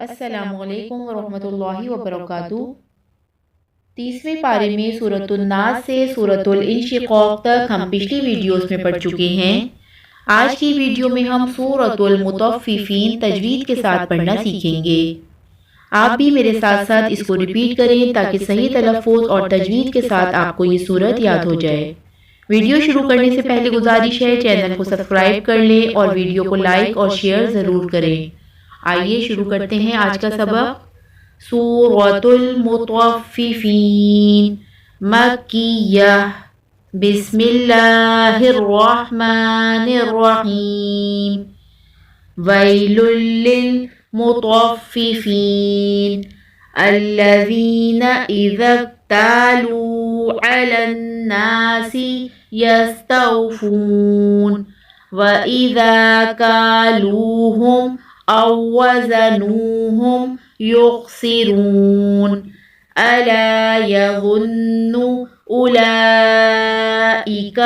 السلام علیکم ورحمۃ اللہ وبرکاتہ۔ 30ویں پارے میں سورۃ الناس سے سورۃ الانشقاق تک ہم پچھلی ویڈیوز میں پڑھ چکے ہیں۔ آج کی ویڈیو میں ہم سورۃ المطففین تجوید کے ساتھ پڑھنا سیکھیں گے۔ آپ بھی میرے ساتھ ساتھ اس کو ریپیٹ کریں تاکہ صحیح تلفظ اور تجوید کے ساتھ آپ کو یہ سورت یاد ہو جائے۔ ویڈیو شروع کرنے سے پہلے گزارش ہے چینل کو سبسکرائب کر لیں اور ویڈیو کو لائک اور شیئر ضرور کریں۔ آئیے شروع کرتے ہیں آج کا سبق۔ سورۃ المطففین مکیہ۔ بسم اللہ الرحمن الرحیم۔ ویل للمطففین الذین اذا اکتالوا علی الناس یستوفون وَإِذَا كَالُوهُمْ أَوْ وَزَنُوهُمْ يُخْسِرُونَ أَلَا يَظُنُّ أُولَئِكَ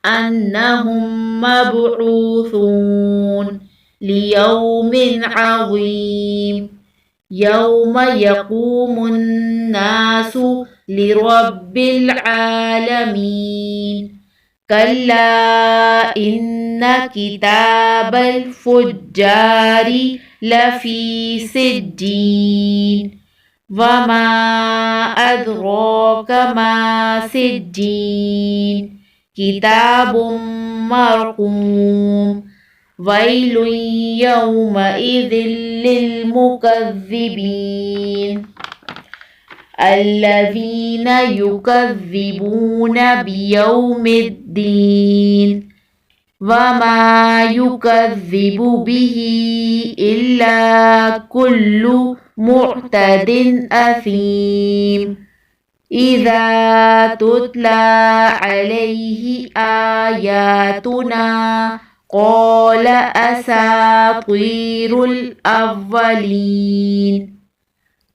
أَنَّهُمْ مَبْعُوثُونَ لِيَوْمٍ عَظِيمٍ يَوْمَ يَقُومُ النَّاسُ لِرَبِّ الْعَالَمِينَ کلا ان کتاب الفجار لفی سجین وما ادراک ما سجین کتاب مرقوم ویل یومئذ للمکذبین الذین یکذبون بیوم الدین وما یکذب به الا کل معتد اثیم اذا تتلی علیہ آیاتنا قال اساطیر الاولین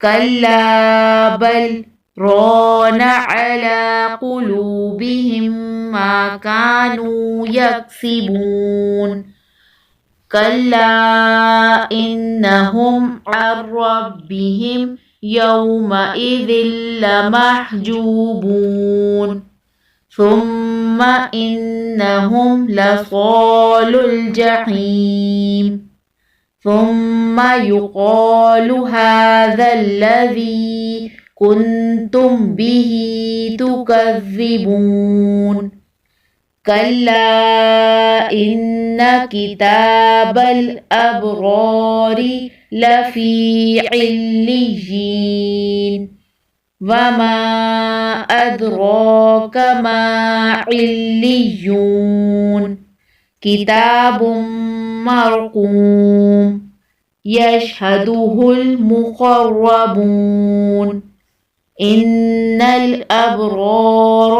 کلا بل ران على قلوبهم ما كانوا يكسبون كلا إنهم عن ربهم يومئذ لمحجوبون ثم إنهم لصال الجحيم ثم يقال هذا الذي كنتم به تكذبون كلا إن كتاب الأبرار لفي عليين وما أدراك ما عليون کتاب مرقوم یشہدہ المقربون ان الابرار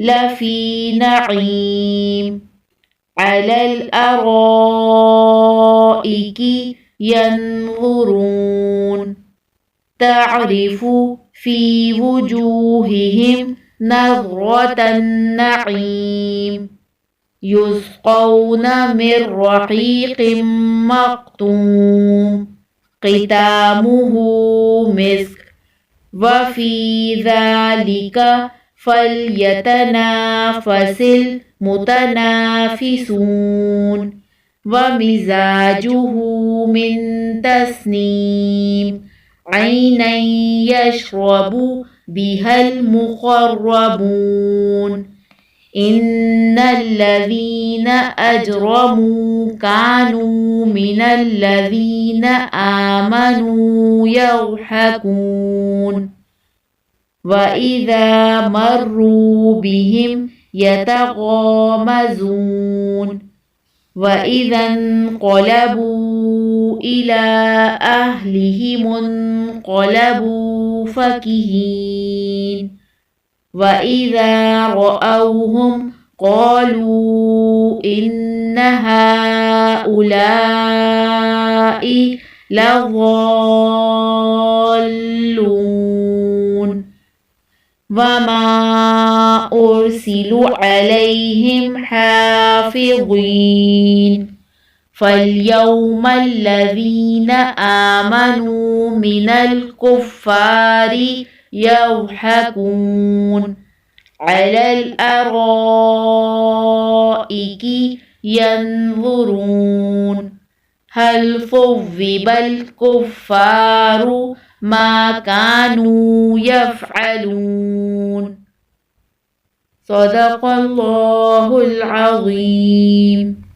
لفی نعیم علی الارائک ینظرون تعرف فی وجوہہم نظرة النعیم یسقون من رحیق مختوم ختامہ مسک وفی ذلک فلیتنافس المتنافسون ومزاجہ من تسنیم عینا یشرب بها المقربون ان الذین اجرموا كانوا من الذین آمنوا یضحکون وَإِذَا مَرُّوا بِهِمْ يَتَغَامَزُونَ وَإِذَا انقلبوا إِلَى أَهْلِهِمُ انقلبوا فَكِهِينَ وَإِذَا رَأَوْهُمْ قَالُوا إِنَّ هَؤُلَاءِ لَضَالُّونَ وَمَا أُرْسِلُوا عَلَيْهِمْ حَافِظِينَ فَالْيَوْمَ الَّذِينَ آمَنُوا مِنَ الْكُفَّارِ يَضْحَكُونَ عَلَى الْأَرَائِكِ يَنْظُرُونَ هَلْ ثُوِّبَ الْكُفَّارُ مَا كَانُوا يَفْعَلُونَ صدق الله العظيم.